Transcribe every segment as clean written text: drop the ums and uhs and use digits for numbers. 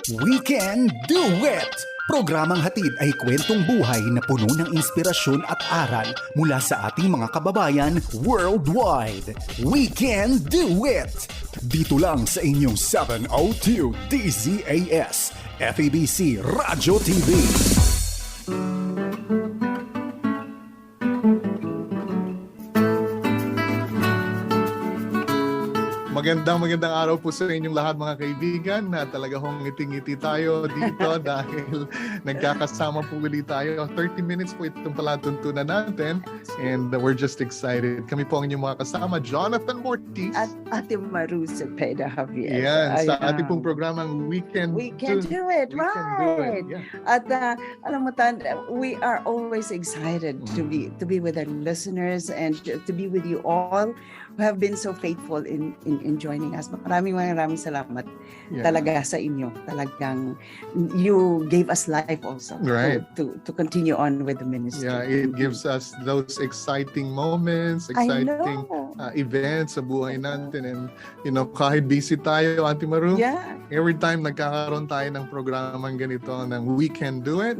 We Can Do It! Programang hatid ay kwentong buhay na puno ng inspirasyon at aral mula sa ating mga kababayan worldwide. We Can Do It! Dito lang sa inyong 702 DZAS, FEBC Radyo TV. Magandang araw po sa inyong lahat mga kaibigan na talaga hong ngiti-ngiti tayo dito dahil nagkakasama po ulit tayo. 30 minutes po itong palatuntunan natin and we're just excited. Kami po ang inyong mga kasama, Jonathan Mortiz. At Ate Maru Cepeda Javier. Yan, sa ating pong programang We Can Do It, right? Yeah. At alam mo Tan, we are always excited to be with our listeners and to be with you all who have been so faithful in joining us. Maraming salamat talaga sa inyo. Talagang you gave us life also to continue on with the ministry. Yeah, it gives us those exciting moments, exciting events sa buhay natin. And you know, kahit busy tayo, Ate Maru, every time nagkakaroon tayo ng programang ganito ng We Can Do It,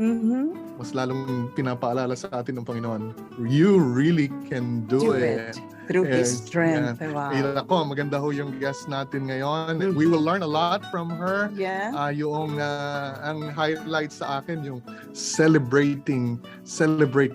mas lalong pinapaalala sa atin ng Panginoon, you really can do it. Through His strength. Wow. Ako, maganda ho yung guest natin ngayon. We will learn a lot from her. Yeah. Ang highlight sa akin, yung celebrate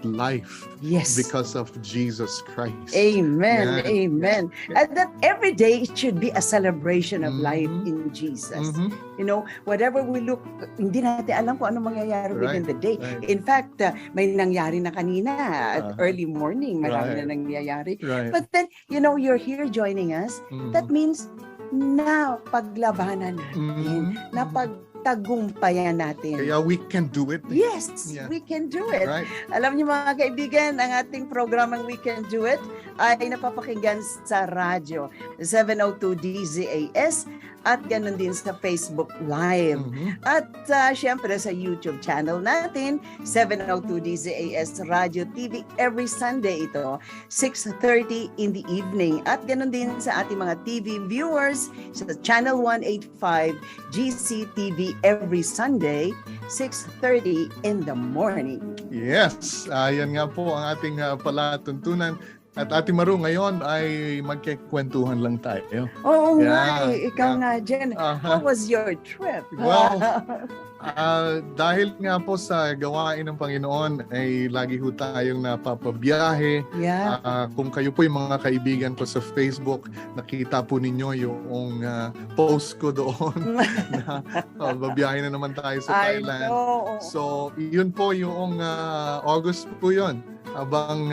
life. Yes. Because of Jesus Christ. Amen. Amen. And that every day it should be a celebration of life in Jesus. You know, whatever we look, hindi natin alam kung ano mangyayari within the day. In fact, may nangyari na kanina at early morning, marami na nangyayari. But then, you know, you're here joining us. That means na paglabanan natin, na pagtagumpayan natin. Kaya we can do it. Yes, we can do it. Right. Alam niyo mga kaibigan, ang ating programang We Can Do It ay napapakinggan sa radyo 702 DZAS at ganun din sa Facebook Live. At syempre sa YouTube channel natin, 702 DZAS Radio TV, every Sunday ito, 6:30 in the evening. At ganun din sa ating mga TV viewers sa Channel 185 GCTV every Sunday, 6:30 in the morning. Yes, yan nga po ang ating palatuntunan. At Ate Maru, ngayon ay magkikwentuhan lang tayo. Oo nga, ikaw nga dyan. How was your trip? Well, dahil nga po sa gawain ng Panginoon ay lagi ho tayong napapabiyahe. Kung kayo po yung mga kaibigan ko sa Facebook, nakita po ninyo yung post ko doon na babiyahe na naman tayo sa Thailand. So, yun po yung August po yun. Habang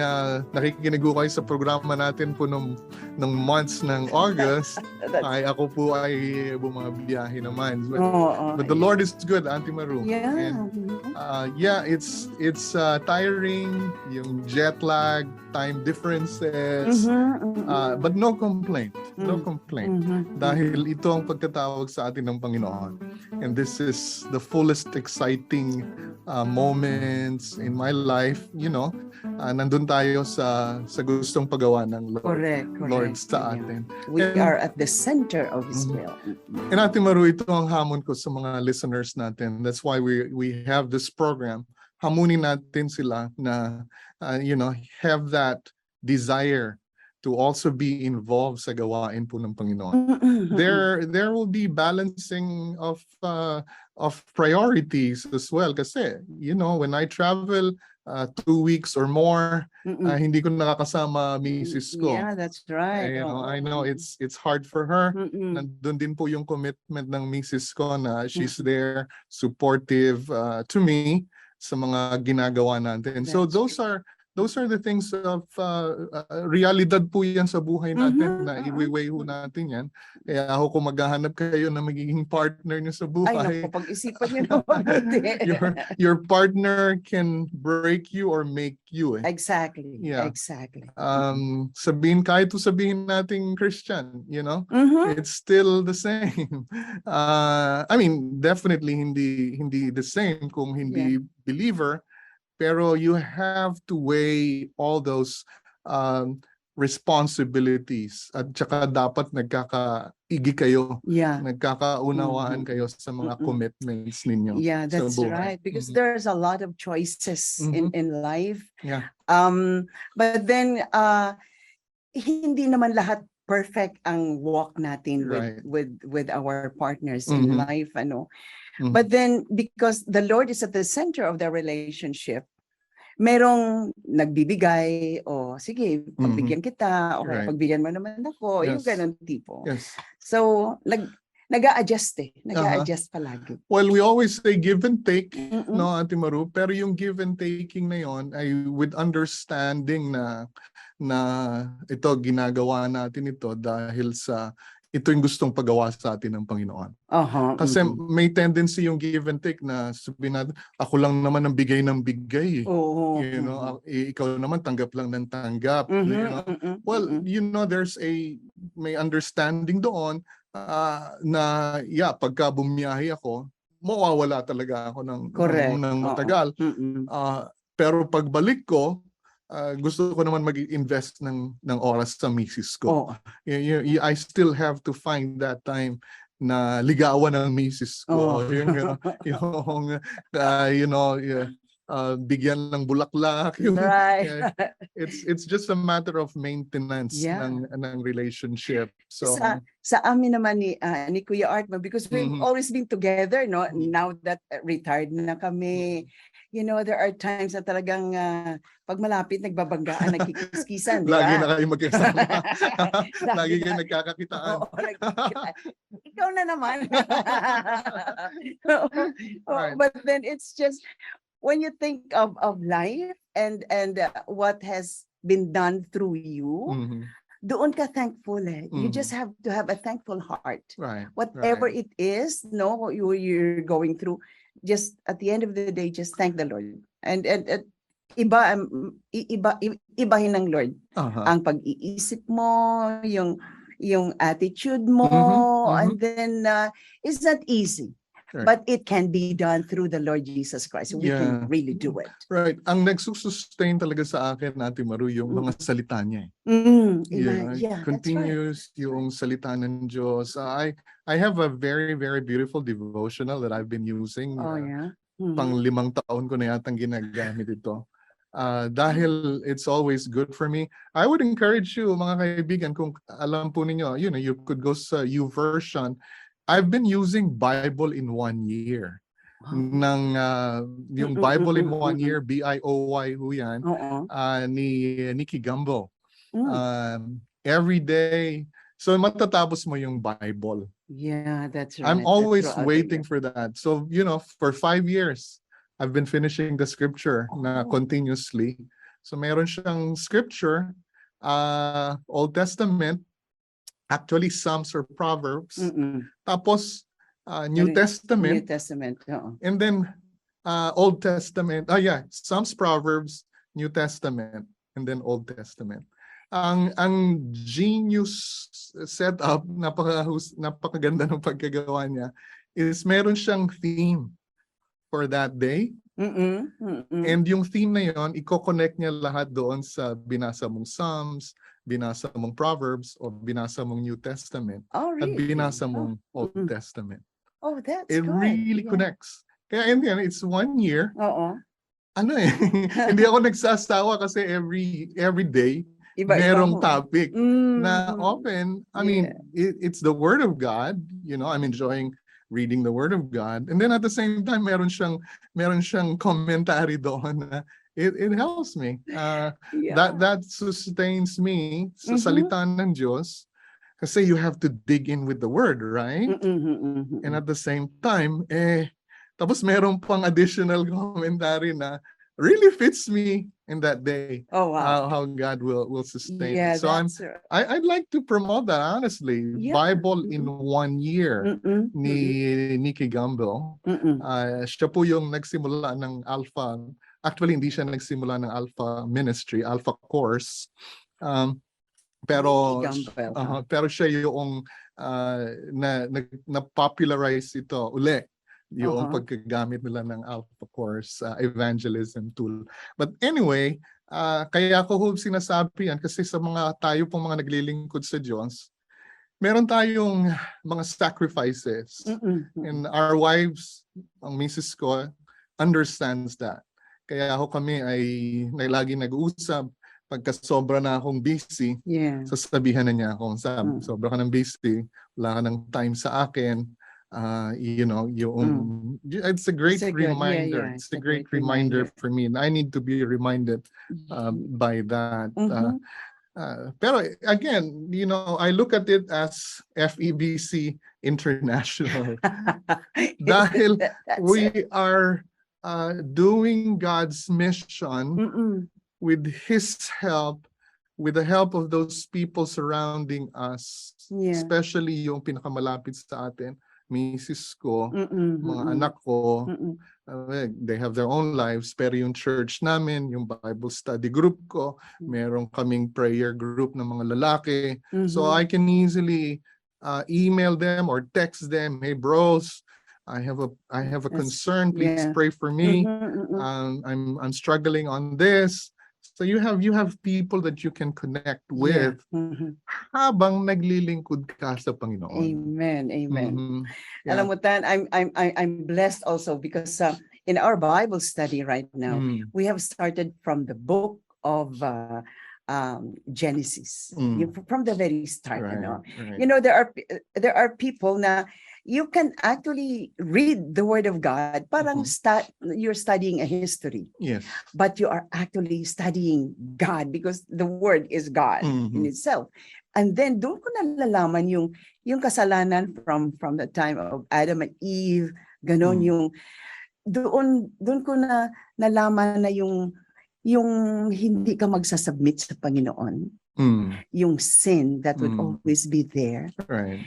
nakikinig ko kayo sa programa natin po nung months ng August, ay ako po ay bumabiyahe naman. But the Lord is good, Auntie Maru. And it's tiring, yung jet lag, time differences, but no complaint. No complaint. Dahil ito ang pagkatawag sa atin ng Panginoon. And this is the fullest exciting moments in my life, you know. Nandun tayo sa gustong pagawa ng Lord sa atin. We are at the center of His will. And Ate Maru, ito ang hamon ko sa mga listeners natin. That's why we have this program. Hamunin natin sila na, have that desire to also be involved sa gawain po ng Panginoon. There will be balancing of priorities as well. Kasi, when I travel 2 weeks or more, hindi ko nakakasama misis ko. Yeah, that's right. I know it's hard for her. Nandun din po yung commitment ng misis ko na she's there, supportive to me sa mga ginagawa natin. So those are the things of realidad po yan sa buhay natin na iwi-weigh ho natin yan. Kaya ako kung maghahanap kayo na magiging partner nyo sa buhay. Ay, naku, pag-isipan nyo na mabuti. Your partner can break you or make you. Exactly. Yeah. Exactly. Kahit sabihin nating Christian, it's still the same. Definitely hindi the same kung hindi believer. Pero you have to weigh all those responsibilities at saka dapat nagkakaigi kayo, Yeah. nagkakaunawaan Mhm. kayo sa mga Mm-mm. commitments ninyo Yeah, sa that's buhay. right. Because Mhm. there's a lot of choices Mhm. in life. Yeah. But then hindi naman lahat perfect ang walk natin Right. with our partners in Mhm. life, ano. Mhm. But then because the Lord is at the center of the relationship, merong nagbibigay, o sige, pagbigyan kita, o kaya Right. pagbigyan mo naman ako, yung Yes. ganun tipo. Yes. So, nag-a-adjust Uh-huh. nag-a-adjust palagi. Well, we always say give and take, Mm-mm. no, Ate Maru, pero yung give and taking na yon ay with understanding na ito ginagawa natin ito dahil sa ito yung gustong pagawa sa atin ng Panginoon. Kasi may tendency yung give and take na sabihin natin, ako lang naman ang bigay ng bigay. Oo. You know, ikaw naman tanggap lang ng tanggap. You know? Well, you know, may understanding doon na pagka bumiyahe ako, mawawala talaga ako ng matagal. Pero pagbalik ko, gusto ko naman mag-invest ng oras sa misis ko. I still have to find that time na ligawan ng misis ko. Bigyan ng bulaklak. Right. It's just a matter of maintenance ng relationship. So sa amin naman ni Kuya Art, because we've always been together, no? Now that retired na kami, you know, there are times na talagang pag malapit nagbabanggaan, nagkikiskisan, di ba? Lagi na kayo magkasama. Lagi kayo nagkakakitaan. Oo, ikaw na naman. But then it's just when you think of life and what has been done through you, doon ka thankful eh. You just have to have a thankful heart. Right. Whatever it is, no, you're going through, just at the end of the day, just thank the Lord. And ibahin ng Lord ang pag-iisip mo, yung attitude mo, and then it's not easy. Right. But it can be done through the Lord Jesus Christ. We can really do it. Right. Ang nagsusustain talaga sa akin, Ate Maru, yung mga salita niya. Continuous yung salita ng Diyos. I have a very, very beautiful devotional that I've been using. Pang 5 taon ko na yatang ginagamit ito. Dahil it's always good for me. I would encourage you, mga kaibigan, kung alam po ninyo, you could go sa YouVersion. I've been using Bible in 1 year. Yung Bible in 1 year, BIOY ho yan, ni Nicky Gambo. Every day. So matatapos mo yung Bible. Yeah, that's right. I'm always waiting for that. So, for 5 years, I've been finishing the scripture na continuously. So meron siyang scripture, Old Testament, actually Psalms or Proverbs. Tapos New Testament. And then Old Testament. Psalms, Proverbs, New Testament, and then Old Testament. Ang genius setup, napakaganda ng pagkagawa niya, is meron siyang theme for that day. And yung theme na yon, i-connect niya lahat doon sa binasa mong Psalms, binasa mong Proverbs, o binasa mong New Testament, at binasa mong Old Testament. Oh, that's It good. really connects. Kaya it's 1 year. Hindi ako nagsasawa kasi every day, merong topic na often, I mean, it's the Word of God. I'm enjoying reading the Word of God. And then at the same time, meron siyang commentary doon na it helps me. That sustains me sa salita ng Diyos. Kasi you have to dig in with the Word, right? And at the same time, tapos meron pang additional commentary na really fits me in that day. Oh, wow. How God will sustain it. So I'd like to promote that, honestly. Bible in 1 year ni Nicky Gambo. Siya po yung nagsimula ng Alpha. Actually, hindi siya nagsimula ng Alpha Ministry, Alpha Course. Pero siya yung na-popularize ito uli. Yung pagkagamit nila ng Alpha Course evangelism tool. But anyway, Kaya ko sinasabi yan kasi sa tayo pong mga naglilingkod sa Diyos, meron tayong mga sacrifices. And our wives, ang misis ko, understands that. Kaya kami ay lagi nag-uusap. Pagka sobra na akong busy, sasabihan na niya ako, sobra ka ng busy, wala ka ng time sa akin. It's a great reminder. It's a great reminder for me. And I need to be reminded by that. Pero again, I look at it as FEBC International. Dahil we are doing God's mission with His help, with the help of those people surrounding us, especially yung pinakamalapit sa atin, misis ko, mga anak ko, they have their own lives, pero yung church namin, yung Bible study group ko, meron kaming prayer group ng mga lalaki. So I can easily email them or text them, hey bros, I have a concern, please pray for me. I'm struggling on this. So you have people that you can connect with habang naglilingkod ka sa Panginoon. Amen. Alam mo Tan, I'm blessed also because in our Bible study right now, we have started from the book of Genesis, from the very start. There are people na you can actually read the Word of God. Parang you're studying a history. Yes. But you are actually studying God because the Word is God in itself. And then doon ko nalalaman yung kasalanan from the time of Adam and Eve, ganon yung doon ko nalaman na yung hindi ka magsasubmit sa Panginoon. Yung sin that would always be there. Right.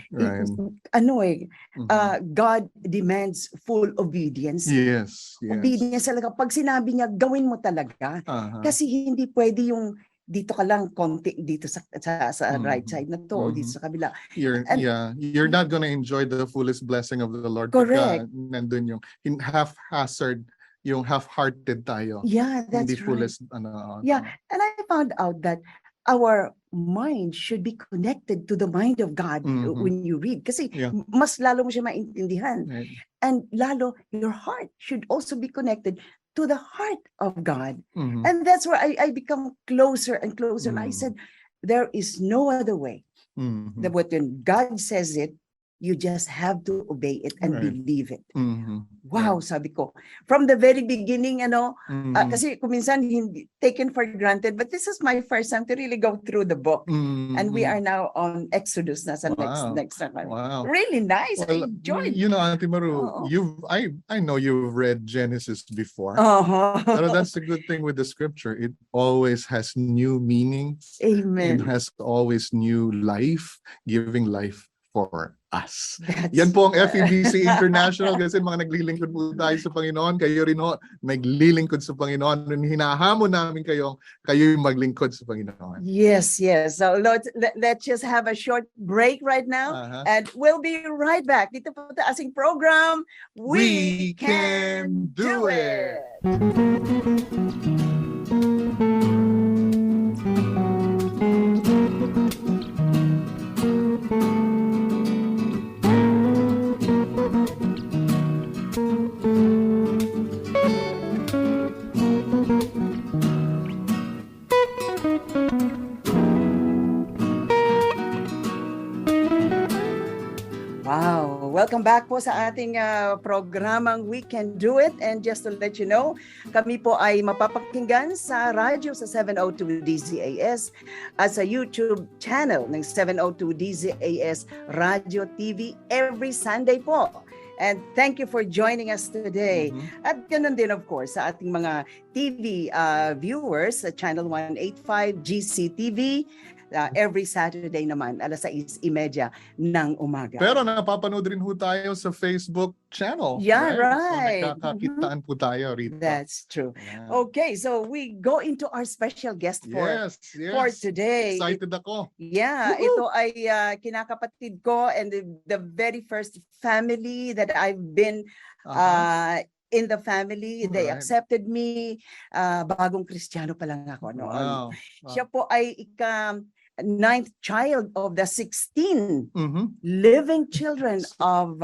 God demands full obedience. Yes. Obedience talaga. Pag sinabi niya, gawin mo talaga. Kasi hindi pwede yung dito ka lang konti dito sa right side na to o dito sa kabila. You're not gonna enjoy the fullest blessing of the Lord. Correct. Nandun yung haphazard, yung half-hearted tayo. Yeah, that's hindi right. Fullest, Yeah, and I found out that our mind should be connected to the mind of God when you read. Kasi mas lalo mo siya maintindihan. Right. And lalo, your heart should also be connected to the heart of God. And that's where I become closer and closer. And I said, there is no other way. That when God says it, you just have to obey it and believe it. Wow, sabi ko. From the very beginning, kasi kuminsan hindi taken for granted, but this is my first time to really go through the book. And we are now on Exodus na sa next time. Wow. Really nice. I enjoyed. Auntie Maru, I know you've read Genesis before. But that's the good thing with the scripture. It always has new meanings. Amen. It has always new life, giving life for us. That's Yan po ang FEBC International kasi mga naglilingkod po tayo sa Panginoon. Kayo rin ho, naglilingkod sa Panginoon. Hinahamon namin kayo maglingkod sa Panginoon. Yes. So let's just have a short break right now. And we'll be right back. Dito po sa ating program, We Can Do It! Welcome back po sa ating programang We Can Do It. And just to let you know, kami po ay mapapakinggan sa radyo sa 702 DZAS at sa YouTube channel ng 702 DZAS Radio TV every Sunday po. And thank you for joining us today. At ganun din of course sa ating mga TV viewers sa Channel 185 GCTV. Every Saturday naman, 6:30 ng umaga. Pero napapanood rin po tayo sa Facebook channel. Yeah, right. So nakakakitaan po tayo rito. That's true. Yeah. Okay, so we go into our special guest for today. Excited ako. Yeah, ito ay kinakapatid ko and the very first family that I've been in the family. They Alright. accepted me. Bagong Kristiyano pa lang ako noon. Wow. Siya po ay ninth child of the 16 Mhm. living children of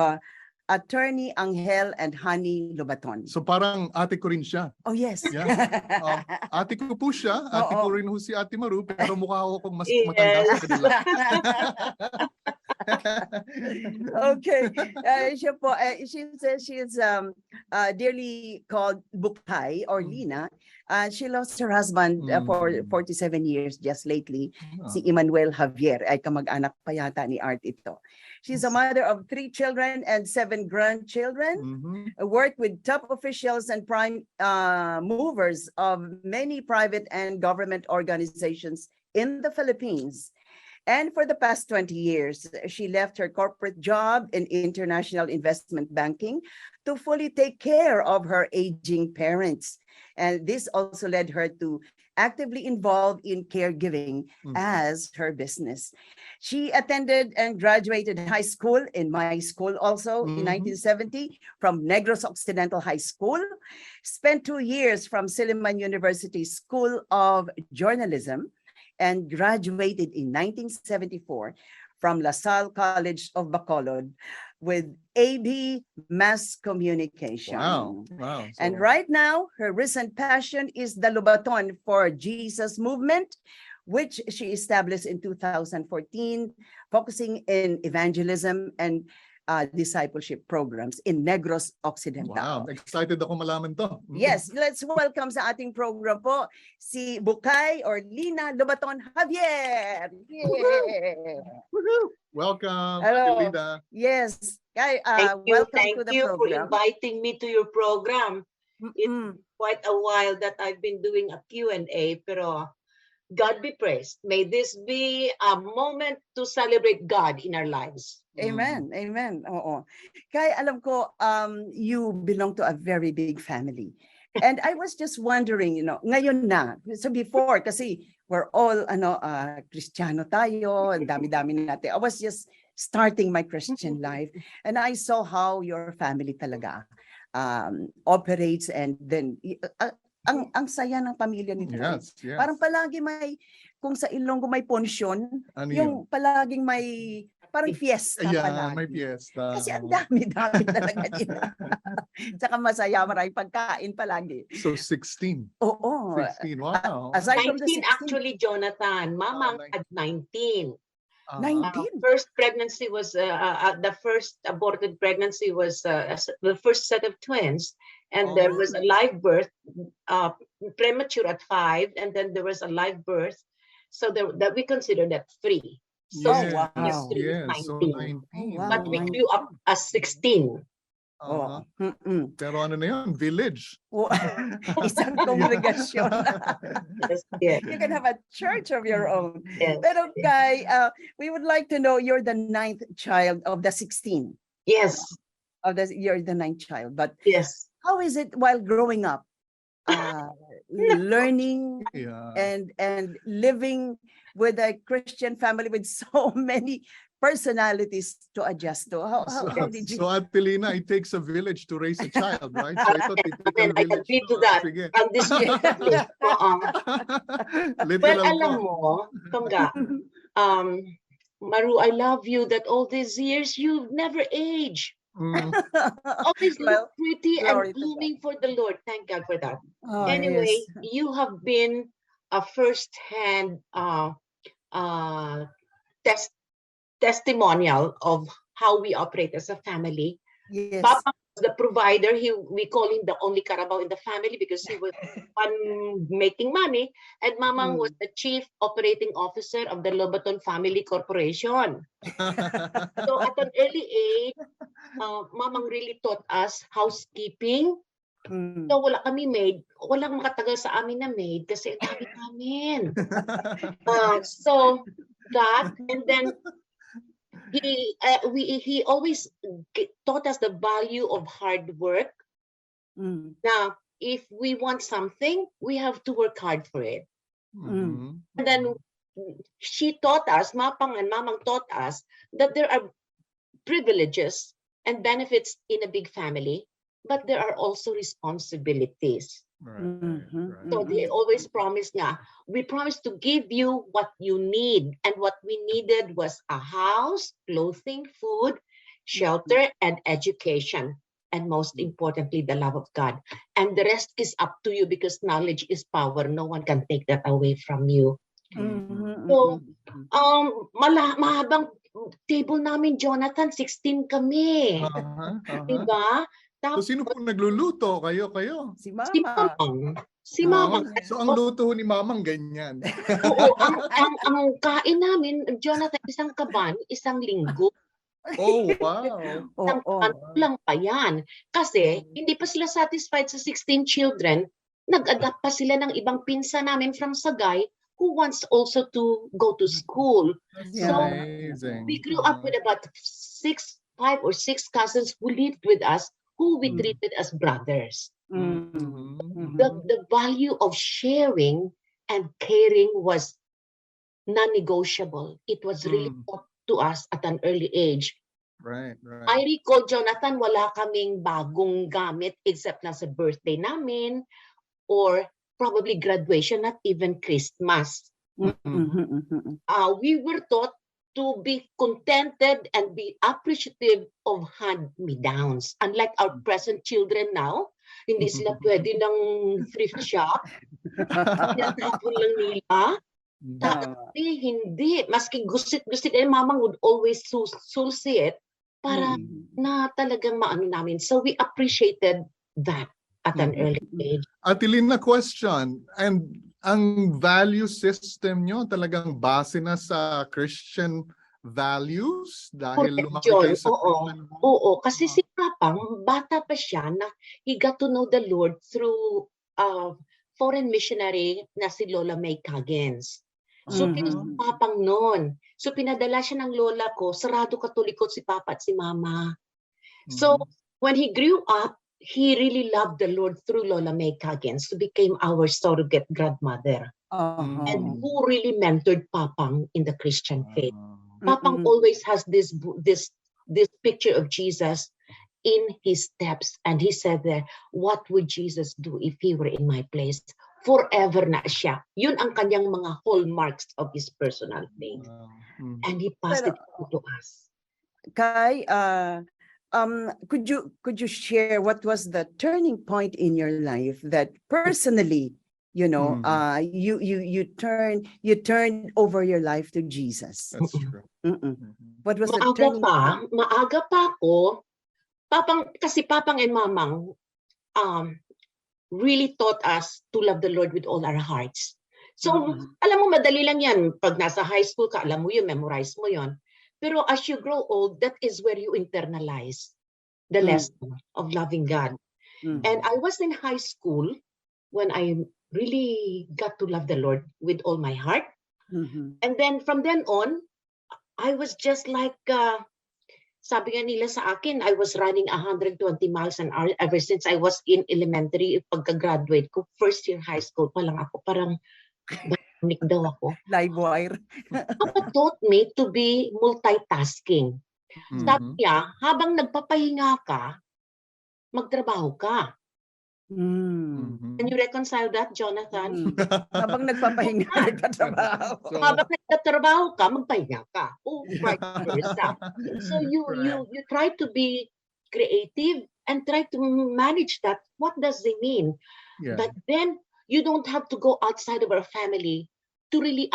Attorney Angel and Honey Lobaton. So parang ate ko rin siya. Oh yes. Yeah. Ate ko po siya, ate Oo. ko rin ho si Ate Maru, pero mukha ko kung mas Yes. matanda sa kanila. Okay. Siya po, she's dearly called Bukay or Lina. She lost her husband for 47 years just lately. Si Emmanuel Javier ay kamag-anak pa yata ni Art ito. She's a mother of 3 children and 7 grandchildren. Mhm. Worked with top officials and prime movers of many private and government organizations in the Philippines. And for the past 20 years, she left her corporate job in international investment banking to fully take care of her aging parents. And this also led her to actively involved in caregiving as her business. She attended and graduated high school in my school also in 1970 from Negros Occidental High School, spent 2 years from Silliman University School of Journalism, and graduated in 1974 from La Salle College of Bacolod with AB Mass Communication. Wow. Wow. And right now, her recent passion is the Lobaton for Jesus movement, which she established in 2014, focusing in evangelism and discipleship programs in Negros Occidental. Wow, excited ako malaman to. Yes, let's welcome sa ating program po si Bukay or Lina Lobaton Javier. Yeah. Woohoo! Welcome, Hello. Lina. Yes, Kay, Thank you, welcome to the for program. inviting me to your program. Mm-mm. Quite a while that I've been doing a Q&A, pero God be praised. May this be a moment to celebrate God in our lives. Amen. Amen. Oo. Kaya alam ko, you belong to a very big family. And I was just wondering, ngayon na, so before, kasi we're all, Kristiyano tayo, ang dami-dami natin. I was just starting my Christian life, and I saw how your family talaga operates, and then, ang saya ng pamilya nito. Yes, yes. Parang palagi kung sa Ilonggo may pensyon, Ano yung palaging may parang fiesta Ayan, palagi. may fiesta. Kasi ang dami-dami talaga nila. Tsaka masaya, maraming pagkain palagi. So 16. Oo. 16, wow. Aside from the 19 16, actually, Jonathan. Mamang had 19. 19. First pregnancy was, the first aborted pregnancy was the first set of twins. And there was a live birth, premature at 5, and then there was a live birth. So that we consider that 3. So Yes, wow. yes. So 19. 19. Oh, wow. But we grew up as 16. Uh-huh. Mm-mm. Pero ano na yun? Village. Isang kongregasyon. Yes, yes, You can have a church of your own. yes. Pero Kai, we would like to know, you're the 9th child of the 16. Yes, You're the 9th child. But yes. how is it while growing up, learning Yeah. and living with a Christian family with so many personalities to adjust to? How did you? So Ate Lina, it takes a village to raise a child, right? So ito, typical And I village. agree to that. Sige. And this well, Literal alam po. mo, Tongga, Maru, I love you that all these years you've never aged. Mm, Always Well, look pretty glory and to God. blooming for the Lord. Thank God for that. Oh, Anyway, yes. you have been a first-hand testimonial of how we operate as a family. Yes. Papa was the provider. We call him the only Carabao in the family because he was one making money. And Mamang was the chief operating officer of the Lobaton Family Corporation. So at an early age, Mamang really taught us housekeeping. Mm. So wala kami maid, walang makatagal sa amin na maid kasi ang dami namin. So that, and then he always taught us the value of hard work. Mm. Now, if we want something, we have to work hard for it. Mhm. And then she taught us, Mapang and Mamang taught us that there are privileges and benefits in a big family, but there are also responsibilities. Right. Mhm. So they always promise nga, we promise to give you what you need. And what we needed was a house, clothing, food, shelter, and education. And most importantly, the love of God. And the rest is up to you because knowledge is power. No one can take that away from you. Mhm. So, mahabang table namin, Jonathan, 16 kami. Diba? So sino po nagluluto? Kayo? Si Si Mama. Mamang. Si Ah. Mamang. So ang luto ni Mamang ganyan. Oo, ang kain namin, Jonathan, isang kaban, isang linggo. Oh, wow. Isang Oo. kaban lang pa yan. Kasi hindi pa sila satisfied sa 16 children, nag-adapt pa sila ng ibang pinsa namin from Sagay who wants also to go to school. That's Yeah. amazing. We grew up with about 5 or 6 cousins who lived with us, who we treated as brothers. Mhm. The value of sharing and caring was non-negotiable. It was really taught to us at an early age. Right. I recall, Jonathan, wala kaming bagong gamit except na sa birthday namin or probably graduation, not even Christmas. Mhm. We were taught to be contented and be appreciative of hand-me-downs. Unlike our present children now, hindi sila pwede ng thrift shop. Tinatapon lang nila. Dati, hindi. Maski gusit-gusit, Mamang would always sulsi it para na talagang maano namin. So we appreciated that at an early age. Atilina, question. And ang value system nyo talagang base na sa Christian values? Dahil lumaki kayo sa Christian home? Oo, kasi si Papang, bata pa siya na he got to know the Lord through foreign missionary na si Lola May Coggins. So, Papang noon. So, pinadala siya ng lola ko, sarado katoliko si Papa at si Mama. So, when he grew up, he really loved the Lord through Lola May Coggins, who became our surrogate grandmother. And who really mentored Papang in the Christian faith. Papang always has this picture of Jesus in his steps. And he said there, what would Jesus do if he were in my place? Forever na siya. Yun ang kanyang mga hallmarks of his personal faith. And he passed it on to us. Kai, could you share what was the turning point in your life that personally, you know, you turned over your life to Jesus? That's true. What was the turning point? Maaga pa ako, kasi Papang and Mamang really taught us to love the Lord with all our hearts. So, alam mo, madali lang yan. Pag nasa high school ka, alam mo yun, memorize mo yun. Pero as you grow old, that is where you internalize the lesson of loving God. And I was in high school when I really got to love the Lord with all my heart. And then from then on, I was just like, sabi nga nila sa akin, I was running 120 miles an hour ever since I was in elementary. Pagka-graduate ko, first year high school pa lang ako, parang banik daw ako. Live wire. Papa taught me to be multitasking. Sabi niya, habang nagpapahinga ka, magtrabaho ka. Can you reconcile that, Jonathan? Habang nagpapahinga, nagtatrabaho. Habang nagtatrabaho ka, magpahinga ka. O vice versa. So you try to be creative and try to manage that. What does it mean? Yeah. But then you don't have to go outside of our family to really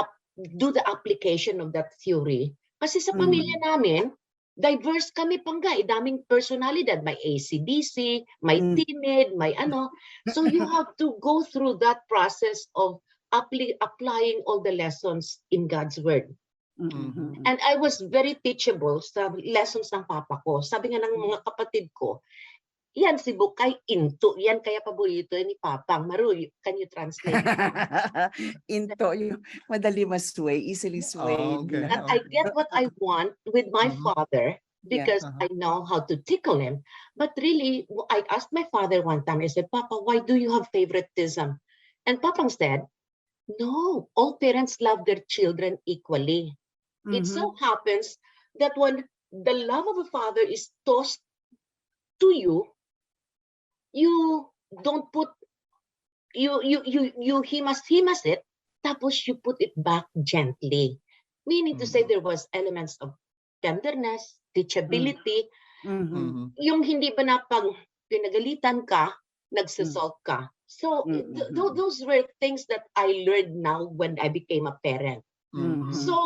do the application of that theory. Kasi sa pamilya namin, diverse kami pangga, daming personalidad, may AC/DC, may timid, may ano. So you have to go through that process of applying all the lessons in God's word. And I was very teachable sa lessons ng papa ko. Sabi nga ng mga kapatid ko, yan si Bukay into, yan kaya paborito ni Papang. Maru, can you translate? Into, yung madali ma-sway, easily swayed. Okay. And I get what I want with my father because I know how to tickle him. But really, I asked my father one time, I said, Papa, why do you have favoritism? And Papang said, no, all parents love their children equally. It so happens that when the love of a father is tossed to you, you don't put you himas it, tapos you put it back gently. Meaning to say there was elements of tenderness, teachability, yung hindi ba na pag pinagalitan ka, nagsasolve ka. So those were things that I learned now when I became a parent. So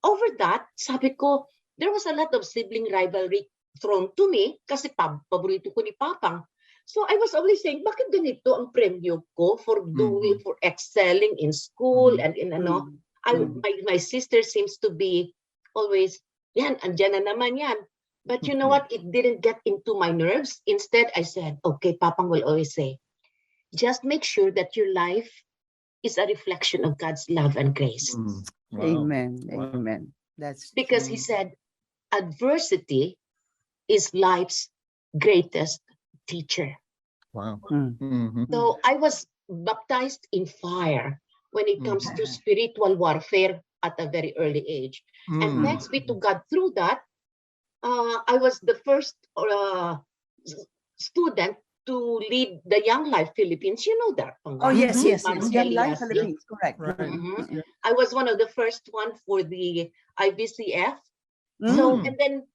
over that, sabi ko, there was a lot of sibling rivalry thrown to me kasi paborito ko ni Papang. So I was always saying, bakit ganito ang premyo ko for doing, for excelling in school and in ano. My sister seems to be always, yan, andyan na naman yan. But you know what? It didn't get into my nerves. Instead, I said, okay, Papang will always say, just make sure that your life is a reflection of God's love and grace. Wow. Amen. Wow. Amen. That's Because he said, adversity is life's greatest teacher. Wow. So I was baptized in fire when it comes to spiritual warfare at a very early age. And thanks be to God, through that, I was the first student to lead the Young Life Philippines. You know that. Oh, yes, yes. Man's Young Elias. Life Philippines, correct. Right. I was one of the first one for the IBCF. So, and then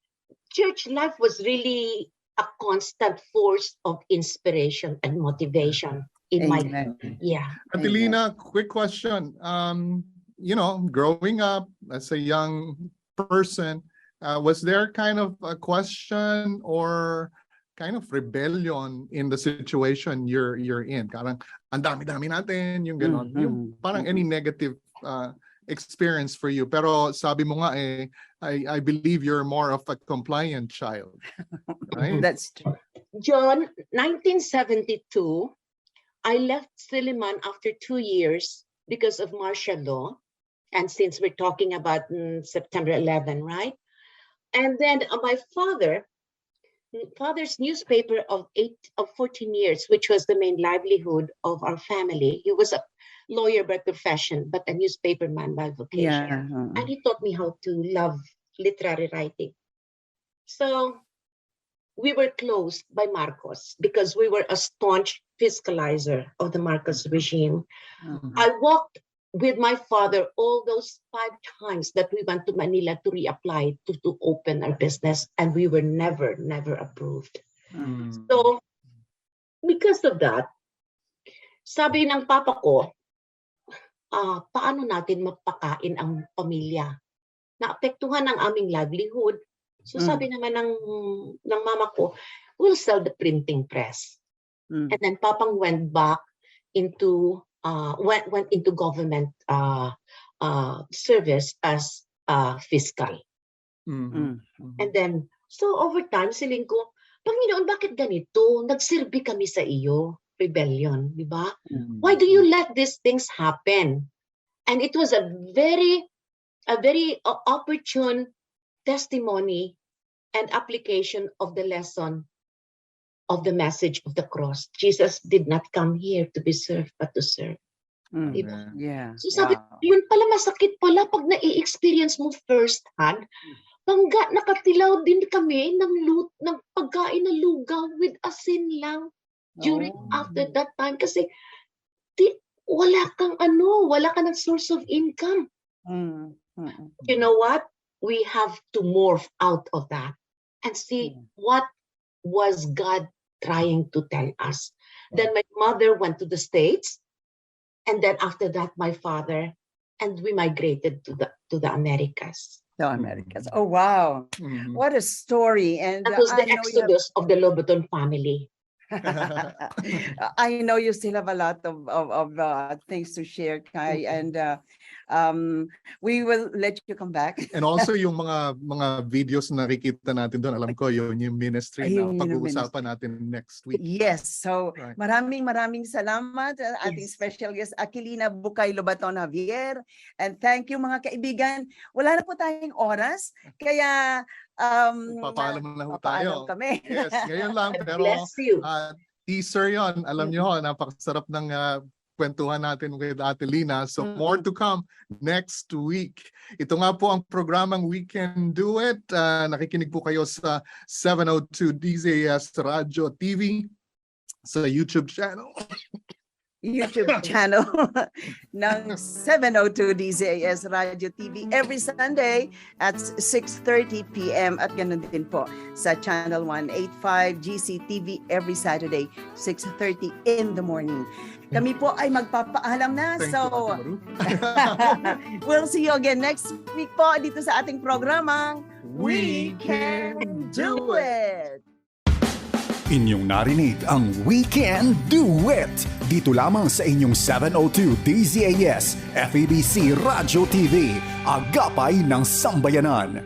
church life was really a constant force of inspiration and motivation in my Amen. Adelina, quick question. You know, growing up as a young person, was there kind of a question or kind of rebellion in the situation you're in? Parang ang dami-dami natin, yung ganon. Yung parang any negative experience for you. Pero sabi mo nga I believe you're more of a compliant child. Right? That's true. John, 1972, I left Silliman after 2 years because of martial law. And since we're talking about September 11, right? And then my father's newspaper of 14 years, which was the main livelihood of our family. He was a lawyer by profession, but a newspaper man by vocation. And he taught me how to love literary writing. So we were closed by Marcos because we were a staunch fiscalizer of the Marcos regime. I walked with my father all those 5 times that we went to Manila to reapply to open our business, and we were never approved. So because of that, sabi ng papa ko, paano natin mapakain ang pamilya? Naapektuhan ang aming livelihood. So sabi naman ng mama ko, we'll sell the printing press. And then Papang went back into went into government service as fiscal. And then, so over time, siling ko, Panginoon, bakit ganito? Nagsilbi kami sa iyo. Rebellion, di ba? Why do you let these things happen? And it was a very opportune testimony and application of the lesson of the message of the cross. Jesus did not come here to be served, but to serve. Diba? Yeah. So sabi, yun pala masakit pala pag na-experience mo first hand. Nakatilaw din kami ng pagkain na lugaw with asin lang during after that time kasi wala kang ng source of income. You know what? We have to morph out of that and see what was God trying to tell us. Then my mother went to the States, and then after that my father, and we migrated to the Americas. The Americas. Oh wow. What a story. And that was the exodus of the Lobaton family. I know you still have a lot of things to share, Kai, and we will let you come back. And also yung mga videos na nakikita natin doon, alam ko yung ministry na pag-uusapan natin next week. Yes, so maraming salamat ating special guest Aquilina Bucay Lobaton Javier, and thank you mga kaibigan. Wala na po tayong oras, kaya papaalam na ho tayo. Kami. Yes, ngayon lang, pero teaser yon. Alam nyo ho, napakasarap ng kwentuhan natin with Adelina. So more to come next week. Ito nga po ang programang We Can Do It. Nakikinig po kayo sa 702 DZAS Radio TV. sa YouTube channel. YouTube channel ng 702 DZAS Radio TV every Sunday at 6:30 p.m. at ganun din po sa Channel 185 GCTV every Saturday 6:30 in the morning. Kami po ay magpapaalam na. Thank So, you, Ate Maru. we'll see you again next week po dito sa ating programang We Can Do It! Inyong narinig ang We Can Do It! Dito lamang sa inyong 702 DZAS FEBC Radio TV, agapay ng sambayanan.